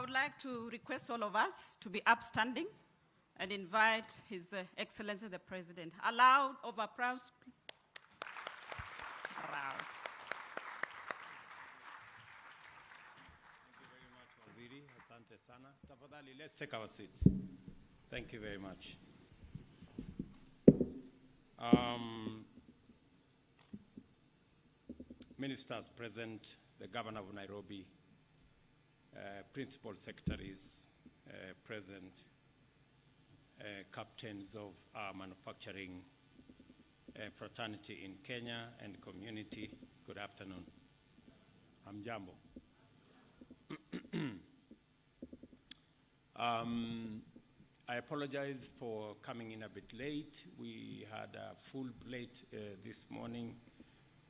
would like to request all of us to be upstanding and invite His Excellency the President. A loud of applause. Loud. Thank you very much, Waziri. Asante sana. Tafadhali, let's take our seats. Thank you very much. Ministers present, the Governor of Nairobi, Principal Secretaries present, captains of our manufacturing fraternity in Kenya and community, good afternoon. Hamjambo. I apologize for coming in a bit late. We had a full plate this morning,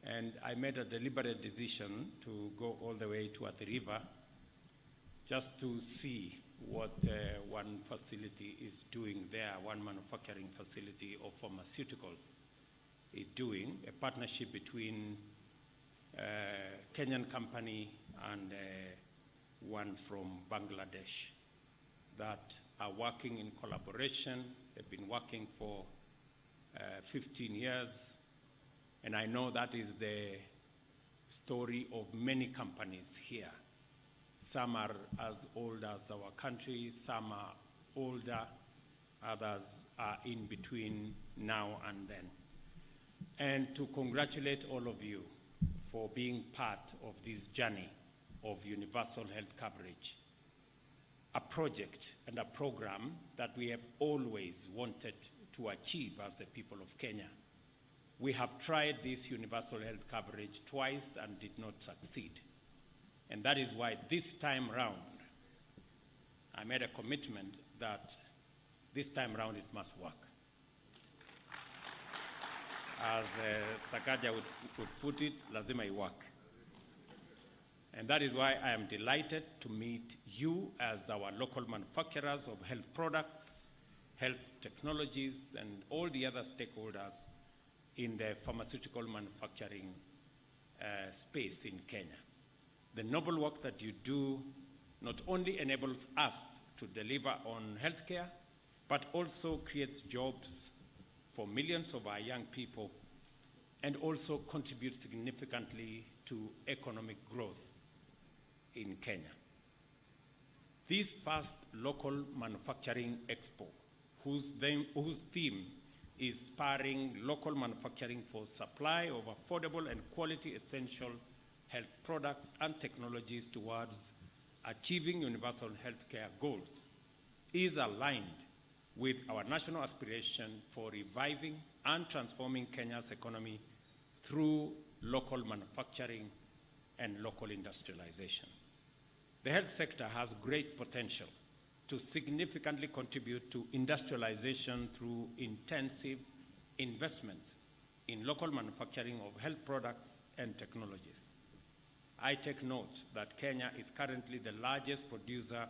and I made a deliberate decision to go all the way to Athi River just to see what one facility is doing there, one manufacturing facility of pharmaceuticals is doing, a partnership between Kenyan company and one from Bangladesh that are working in collaboration. They've been working for 15 years, and I know that is the story of many companies here. Some are as old as our country, some are older, others are in between now and then. And to congratulate all of you for being part of this journey of universal health coverage, a project and a program that we have always wanted to achieve as the people of Kenya. We have tried this universal health coverage twice and did not succeed. And that is why this time round, I made a commitment that this time round it must work. As Sakaja would put it, lazima iwak. And that is why I am delighted to meet you as our local manufacturers of health products, health technologies, and all the other stakeholders in the pharmaceutical manufacturing space in Kenya. The noble work that you do not only enables us to deliver on healthcare, but also creates jobs for millions of our young people and also contributes significantly to economic growth in Kenya. This first local manufacturing expo, whose theme is spurring local manufacturing for supply of affordable and quality essential health products and technologies towards achieving universal healthcare goals, is aligned with our national aspiration for reviving and transforming Kenya's economy through local manufacturing and local industrialization. The health sector has great potential to significantly contribute to industrialization through intensive investments in local manufacturing of health products and technologies. I take note that Kenya is currently the largest producer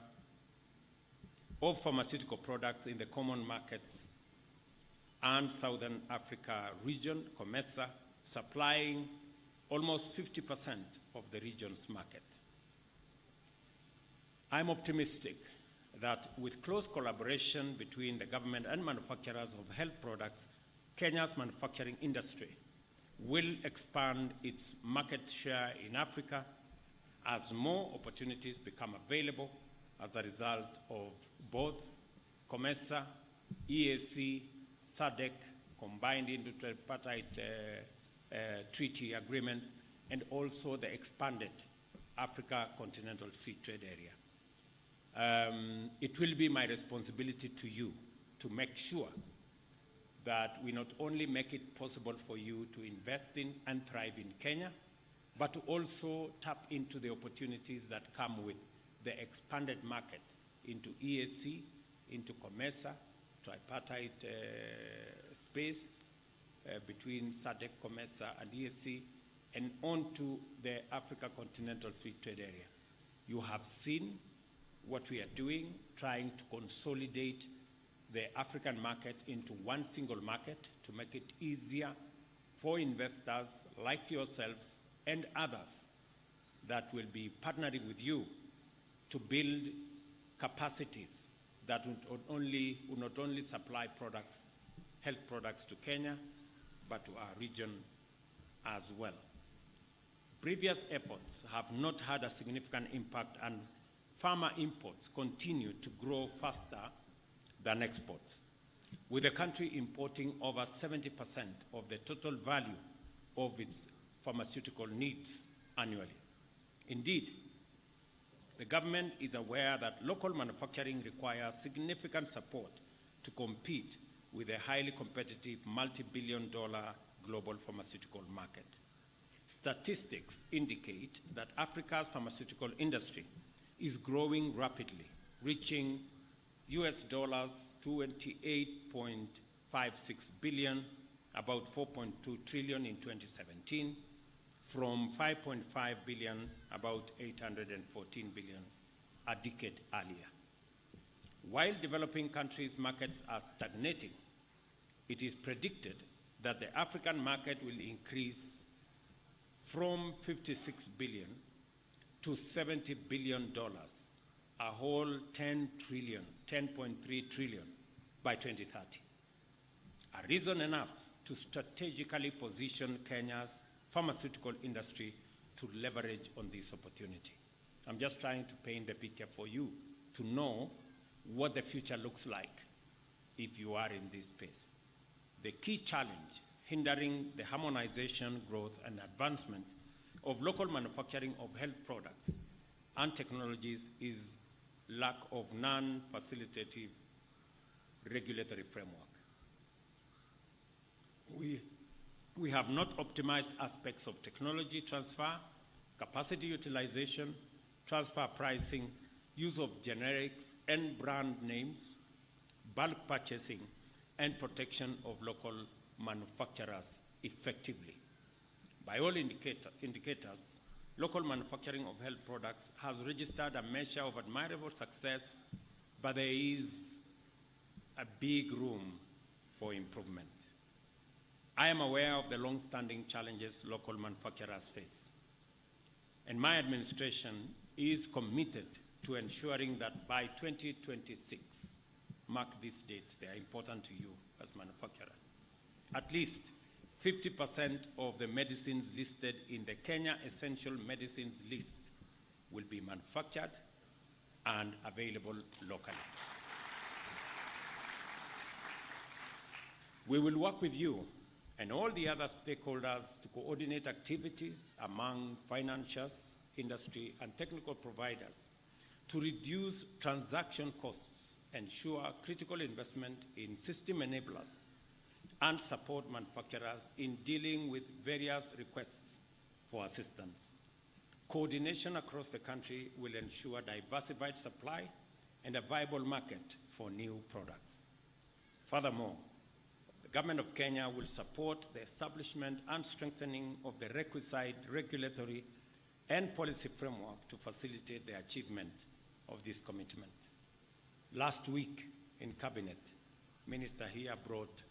of pharmaceutical products in the common markets and Southern Africa region, COMESA, supplying almost 50% of the region's market. I'm optimistic that with close collaboration between the government and manufacturers of health products, Kenya's manufacturing industry will expand its market share in Africa as more opportunities become available as a result of both COMESA, EAC, SADC, combined into tripartite treaty agreement, and also the expanded Africa Continental Free Trade Area. It will be my responsibility to you to make sure that we not only make it possible for you to invest in and thrive in Kenya, but to also tap into the opportunities that come with the expanded market into EAC, into COMESA, tripartite space between SADC, COMESA, and EAC, and onto the Africa Continental Free Trade Area. You have seen what we are doing, trying to consolidate the African market into one single market to make it easier for investors like yourselves and others that will be partnering with you to build capacities that would not only supply products, health products to Kenya, but to our region as well. Previous efforts have not had a significant impact, and farmer imports continue to grow faster than exports, with the country importing over 70% of the total value of its pharmaceutical needs annually. Indeed, the government is aware that local manufacturing requires significant support to compete with a highly competitive multi-billion-dollar global pharmaceutical market. Statistics indicate that Africa's pharmaceutical industry is growing rapidly, reaching US dollars 28.56 billion, about 4.2 trillion in 2017, from 5.5 billion, about 814 billion a decade earlier. While developing countries' markets are stagnating, it is predicted that the African market will increase from 56 billion to $70 billion, a whole 10.3 trillion by 2030. A reason enough to strategically position Kenya's pharmaceutical industry to leverage on this opportunity. I'm just trying to paint the picture for you to know what the future looks like if you are in this space. The key challenge hindering the harmonization, growth, and advancement of local manufacturing of health products and technologies is lack of non-facilitative regulatory framework. We have not optimized aspects of technology transfer, capacity utilization, transfer pricing, use of generics and brand names, bulk purchasing, and protection of local manufacturers effectively. By all indicators, local manufacturing of health products has registered a measure of admirable success, but there is a big room for improvement. I am aware of the long-standing challenges local manufacturers face, and my administration is committed to ensuring that by 2026, mark these dates, they are important to you as manufacturers, at least 50% of the medicines listed in the Kenya Essential Medicines List will be manufactured and available locally. We will work with you and all the other stakeholders to coordinate activities among financiers, industry, and technical providers to reduce transaction costs, ensure critical investment in system enablers, and support manufacturers in dealing with various requests for assistance. Coordination across the country will ensure diversified supply and a viable market for new products. Furthermore, the Government of Kenya will support the establishment and strengthening of the requisite regulatory and policy framework to facilitate the achievement of this commitment. Last week in Cabinet, Minister here brought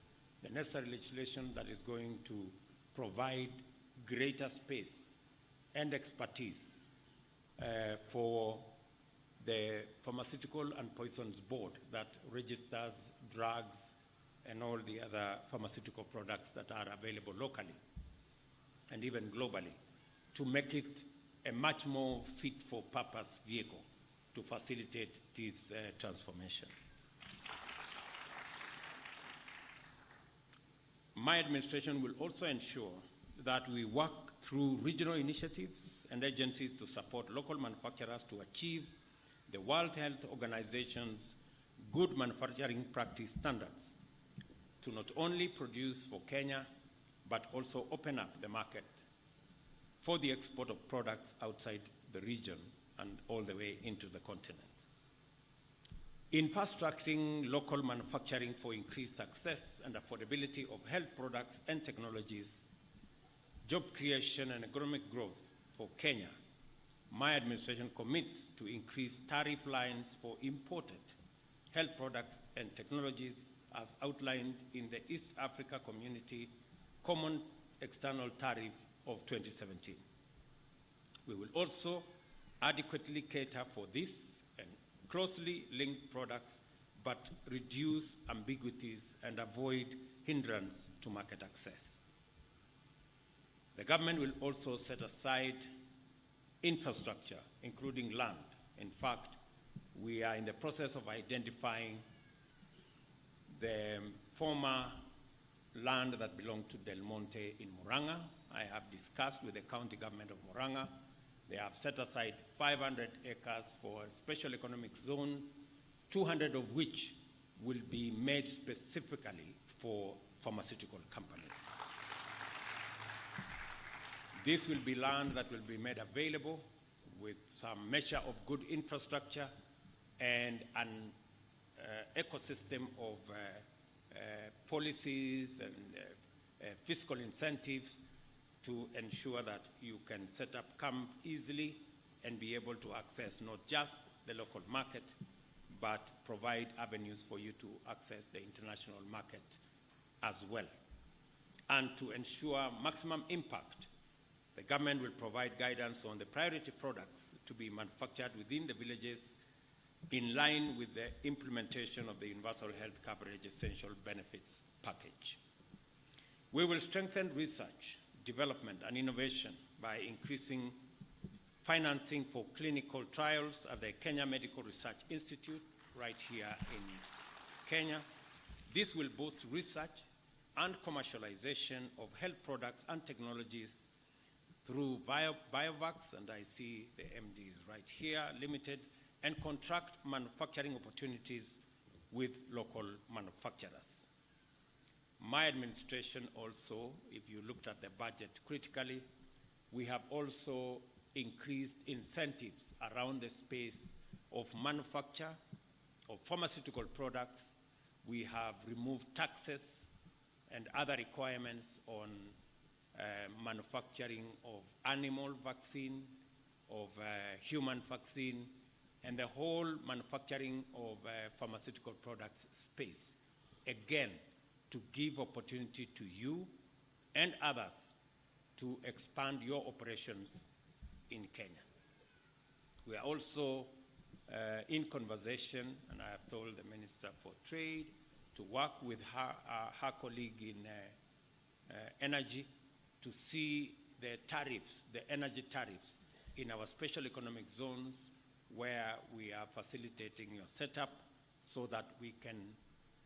the necessary legislation that is going to provide greater space and expertise for the Pharmaceutical and Poisons Board that registers drugs and all the other pharmaceutical products that are available locally and even globally, to make it a much more fit-for-purpose vehicle to facilitate this transformation. My administration will also ensure that we work through regional initiatives and agencies to support local manufacturers to achieve the World Health Organization's good manufacturing practice standards, to not only produce for Kenya, but also open up the market for the export of products outside the region and all the way into the continent. In fast-tracking local manufacturing for increased access and affordability of health products and technologies, job creation and economic growth for Kenya, my administration commits to increase tariff lines for imported health products and technologies as outlined in the East Africa Community Common External Tariff of 2017. We will also adequately cater for this and closely linked products, but reduce ambiguities and avoid hindrance to market access. The government will also set aside infrastructure, including land. In fact, we are in the process of identifying the former land that belonged to Del Monte in Murang'a. I have discussed with the county government of Murang'a. They have set aside 500 acres for a special economic zone, 200 of which will be made specifically for pharmaceutical companies. This will be land that will be made available with some measure of good infrastructure and an ecosystem of policies and fiscal incentives to ensure that you can set up camp easily and be able to access not just the local market, but provide avenues for you to access the international market as well. And to ensure maximum impact, the government will provide guidance on the priority products to be manufactured within the villages in line with the implementation of the Universal Health Coverage Essential Benefits Package. We will strengthen research, development, and innovation by increasing financing for clinical trials at the Kenya Medical Research Institute right here in Kenya. This will boost research and commercialization of health products and technologies through Biovacs, and I see the MD is right here, Limited, and contract manufacturing opportunities with local manufacturers. My administration also, if you looked at the budget critically, we have also increased incentives around the space of manufacture of pharmaceutical products. We have removed taxes and other requirements on manufacturing of animal vaccine, of human vaccine, and the whole manufacturing of pharmaceutical products space. Again, to give opportunity to you and others to expand your operations in Kenya. We are also in conversation, and I have told the Minister for Trade to work with her colleague in energy to see the tariffs, the energy tariffs in our special economic zones where we are facilitating your setup so that we can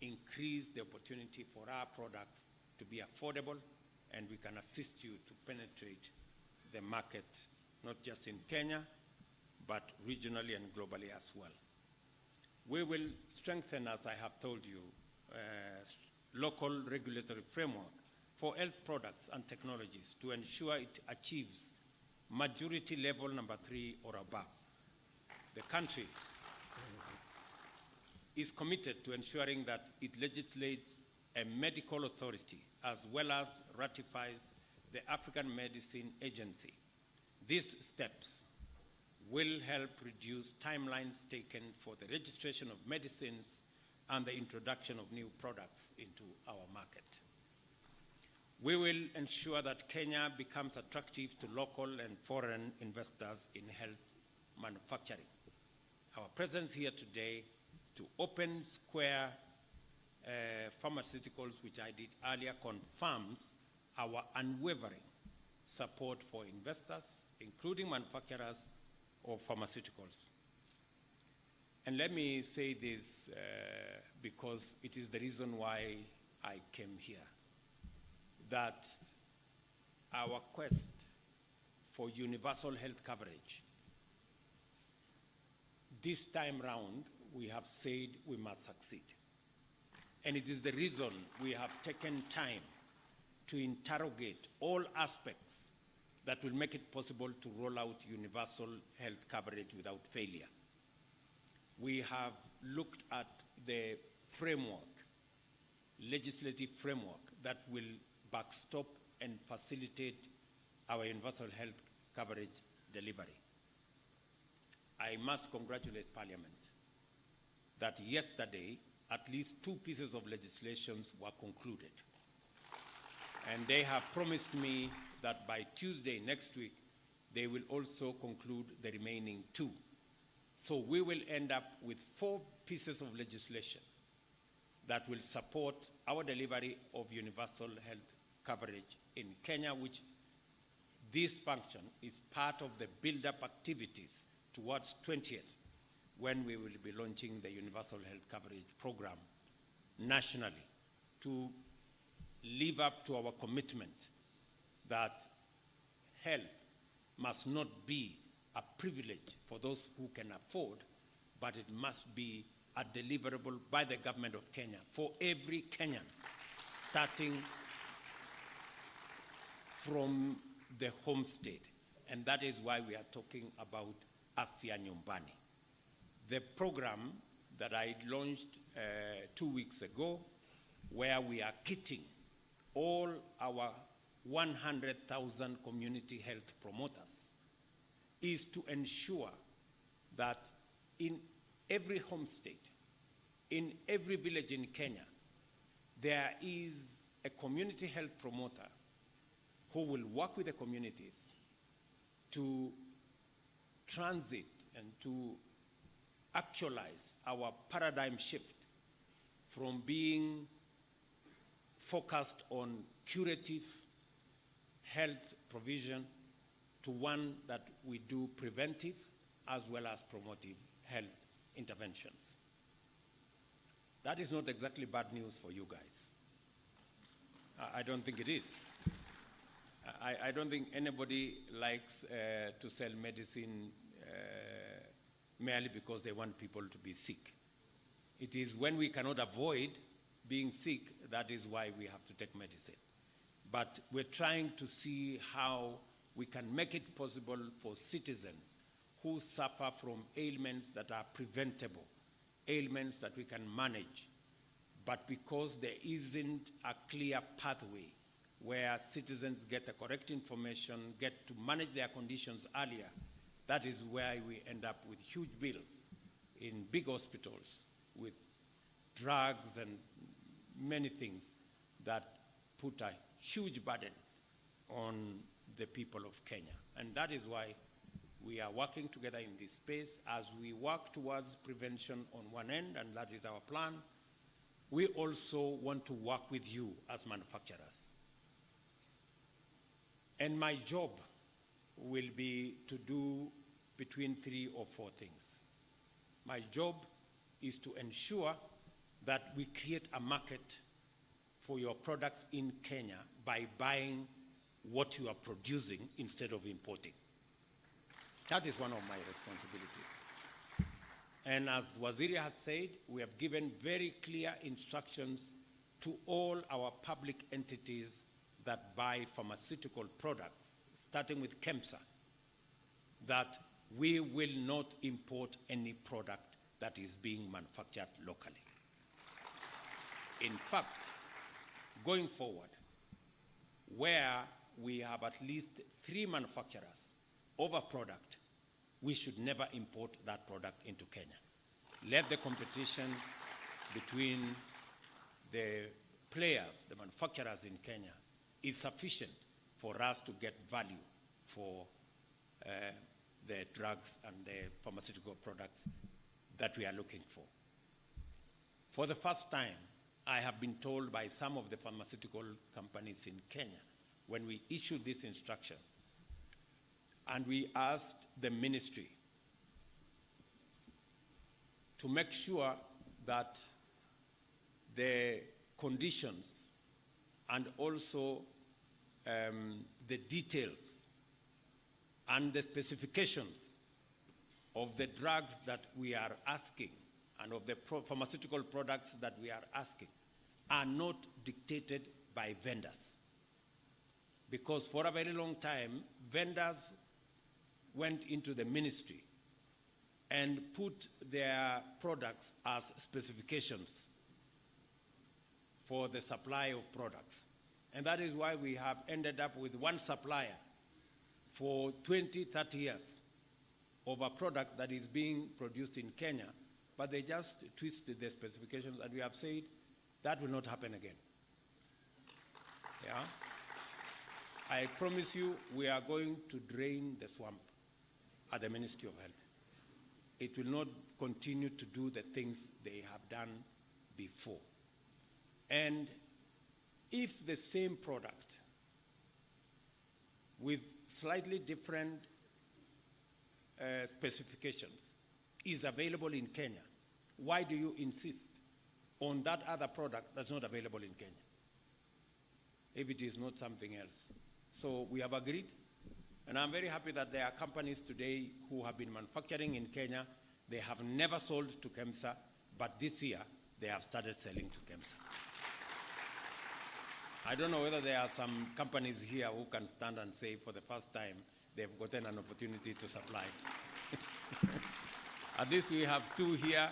increase the opportunity for our products to be affordable, and we can assist you to penetrate the market, not just in Kenya, but regionally and globally as well. We will strengthen, as I have told you, local regulatory framework for health products and technologies to ensure it achieves majority level number 3 or above. The country is committed to ensuring that it legislates a medical authority as well as ratifies the African Medicine Agency. These steps will help reduce timelines taken for the registration of medicines and the introduction of new products into our market. We will ensure that Kenya becomes attractive to local and foreign investors in health manufacturing. Our presence here today to open Square Pharmaceuticals, which I did earlier, confirms our unwavering support for investors, including manufacturers of pharmaceuticals. And let me say this because it is the reason why I came here, that our quest for universal health coverage, this time round, we have said we must succeed. And it is the reason we have taken time to interrogate all aspects that will make it possible to roll out universal health coverage without failure. We have looked at the framework, legislative framework, that will backstop and facilitate our universal health coverage delivery. I must congratulate Parliament that yesterday at least 2 pieces of legislation were concluded. And they have promised me that by Tuesday next week, they will also conclude the remaining 2. So we will end up with 4 pieces of legislation that will support our delivery of universal health coverage in Kenya, which this function is part of the build-up activities towards 20th, when we will be launching the universal health coverage program nationally to live up to our commitment that health must not be a privilege for those who can afford, but it must be a deliverable by the government of Kenya for every Kenyan, starting from the home state. And that is why we are talking about Afya Nyumbani. The program that I launched 2 weeks ago, where we are kitting all our 100,000 community health promoters, is to ensure that in every home state, in every village in Kenya, there is a community health promoter who will work with the communities to transit and to actualize our paradigm shift from being focused on curative health provision to one that we do preventive as well as promotive health interventions. That is not exactly bad news for you guys. I don't think it is. I don't think anybody likes to sell medicine merely because they want people to be sick. It is when we cannot avoid being sick, that is why we have to take medicine. But we're trying to see how we can make it possible for citizens who suffer from ailments that are preventable, ailments that we can manage, but because there isn't a clear pathway where citizens get the correct information, get to manage their conditions earlier, that is where we end up with huge bills in big hospitals with drugs and many things that put a huge burden on the people of Kenya. And that is why we are working together in this space as we work towards prevention on one end, and that is our plan. We also want to work with you as manufacturers. And my job will be to do between 3 or 4 things. My job is to ensure that we create a market for your products in Kenya by buying what you are producing instead of importing. That is one of my responsibilities. And as Waziri has said, we have given very clear instructions to all our public entities that buy pharmaceutical products, starting with KEMSA, that we will not import any product that is being manufactured locally. In fact, going forward, where we have at least 3 manufacturers of a product, we should never import that product into Kenya. Let the competition between the players, the manufacturers in Kenya, is sufficient for us to get value for the drugs and the pharmaceutical products that we are looking for. For the first time, I have been told by some of the pharmaceutical companies in Kenya, when we issued this instruction, and we asked the ministry to make sure that the conditions and also the details and the specifications of the drugs that we are asking and of the pharmaceutical products that we are asking are not dictated by vendors. Because for a very long time, vendors went into the ministry and put their products as specifications for the supply of products. And that is why we have ended up with one supplier for 20, 30 years of a product that is being produced in Kenya, but they just twisted the specifications, and we have said that will not happen again. Yeah? I promise you we are going to drain the swamp at the Ministry of Health. it will not continue to do the things they have done before. And if the same product with slightly different specifications is available in Kenya, why do you insist on that other product that's not available in Kenya, if it is not something else? So we have agreed, and I'm very happy that there are companies today who have been manufacturing in Kenya. They have never sold to KEMSA, but this year they have started selling to KEMSA. I don't know whether there are some companies here who can stand and say for the first time they've gotten an opportunity to supply. At least we have two here.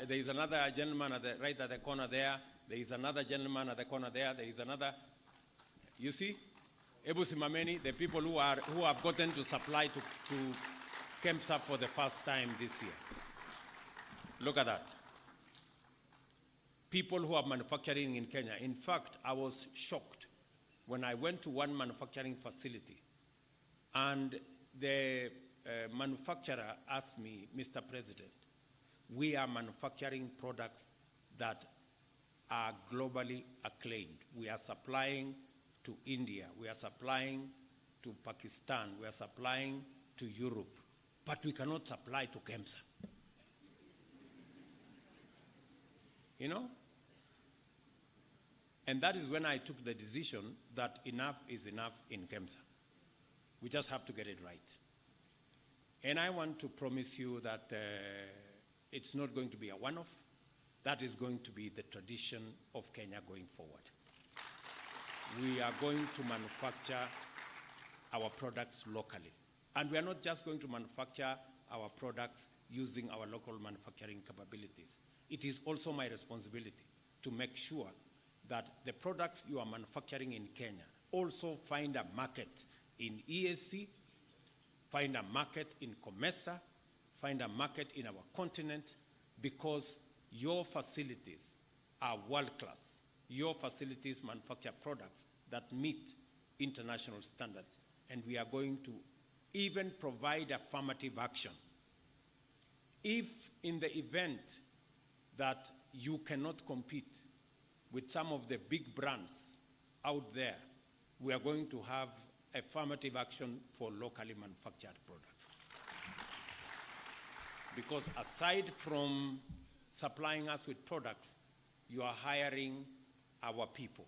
There is another gentleman right at the corner there. There is another gentleman at the corner there. There is another. You see? Ebu Simameni, the people who have gotten to supply to KEMSA for the first time this year. Look at that. People who are manufacturing in Kenya. In fact, I was shocked when I went to one manufacturing facility and the manufacturer asked me, Mr. President, we are manufacturing products that are globally acclaimed. We are supplying to India, we are supplying to Pakistan, we are supplying to Europe, but we cannot supply to KEMSA. You know? And that is when I took the decision that enough is enough in KEMSA. We just have to get it right. And I want to promise you that it's not going to be a one-off. That is going to be the tradition of Kenya going forward. We are going to manufacture our products locally. And we are not just going to manufacture our products using our local manufacturing capabilities. It is also my responsibility to make sure that the products you are manufacturing in Kenya also find a market in EAC, find a market in COMESA, find a market in our continent, because your facilities are world-class. Your facilities manufacture products that meet international standards, and we are going to even provide affirmative action. If in the event that you cannot compete with some of the big brands out there, we are going to have affirmative action for locally manufactured products. Because aside from supplying us with products, you are hiring our people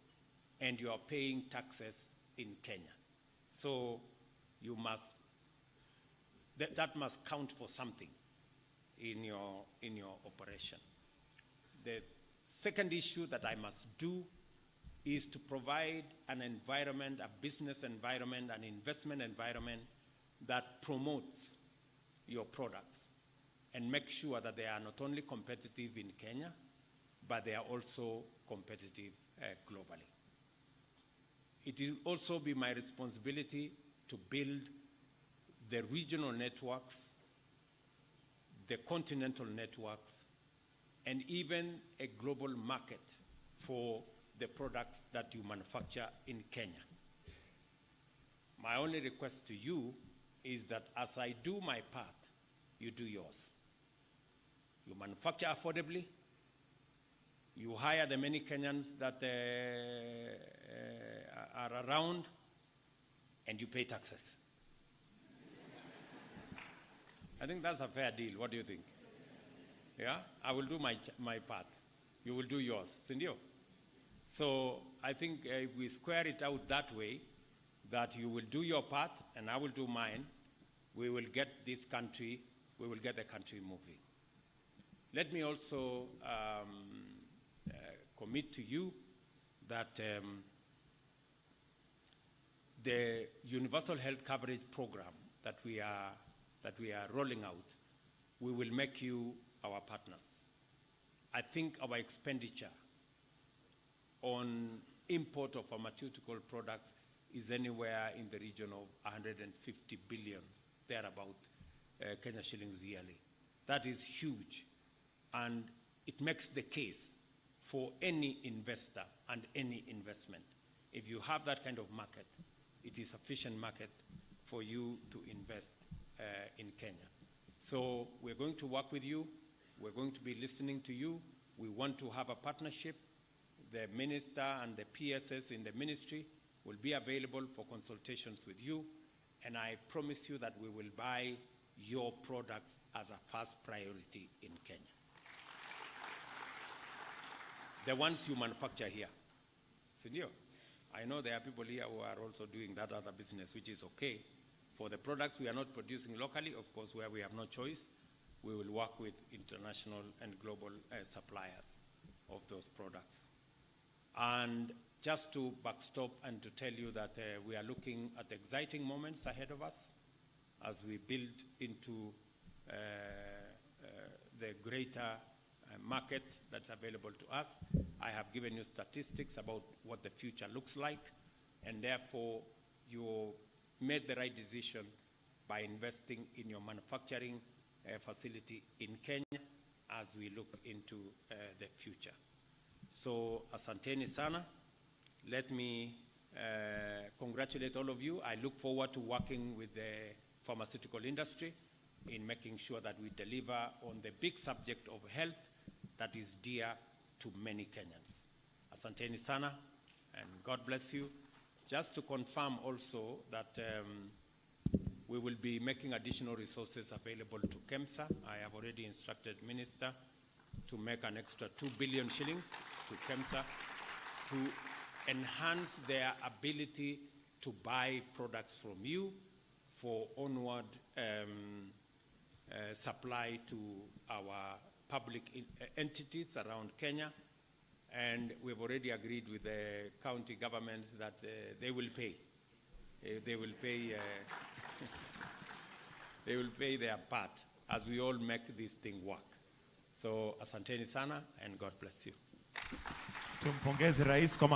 and you are paying taxes in Kenya. So you must, that must count for something in your operation. The second issue that I must do is to provide an environment, a business environment, an investment environment that promotes your products and make sure that they are not only competitive in Kenya, but they are also competitive globally. It will also be my responsibility to build the regional networks, the continental networks, and even a global market for the products that you manufacture in Kenya. My only request to you is that as I do my part, you do yours. You manufacture affordably, you hire the many Kenyans that are around, and you pay taxes. I think that's a fair deal. What do you think? Yeah? I will do my part. You will do yours. Sindio? So I think if we square it out that way, that you will do your part and I will do mine, we will get this country, we will get the country moving. Let me also commit to you that the universal health coverage program that we are rolling out, we will make you our partners. I think our expenditure on import of pharmaceutical products is anywhere in the region of 150 billion, thereabout, Kenya shillings yearly. That is huge, and it makes the case for any investor and any investment. If you have that kind of market, it is sufficient market for you to invest in Kenya. So we're going to work with you. We're going to be listening to you. We want to have a partnership. The minister and the PSS in the ministry will be available for consultations with you. And I promise you that we will buy your products as a first priority in Kenya. The ones you manufacture here. Senor, I know there are people here who are also doing that other business, which is okay. For the products we are not producing locally, of course, where we have no choice, we will work with international and global suppliers of those products. And just to backstop and to tell you that we are looking at exciting moments ahead of us as we build into the greater market that's available to us. I have given you statistics about what the future looks like, and therefore you made the right decision by investing in your manufacturing facility in Kenya as we look into the future. So, asanteni sana. Let me congratulate all of you. I look forward to working with the pharmaceutical industry in making sure that we deliver on the big subject of health that is dear to many Kenyans. Asanteni sana, and God bless you. Just to confirm also that we will be making additional resources available to KEMSA. I have already instructed Minister to make an extra 2 billion shillings to KEMSA to enhance their ability to buy products from you for onward supply to our public entities around Kenya. And we've already agreed with the county governments that they will pay. They will pay. They will pay their part as we all make this thing work. So asanteni sana, and God bless you. Tumpongeze Rais kwa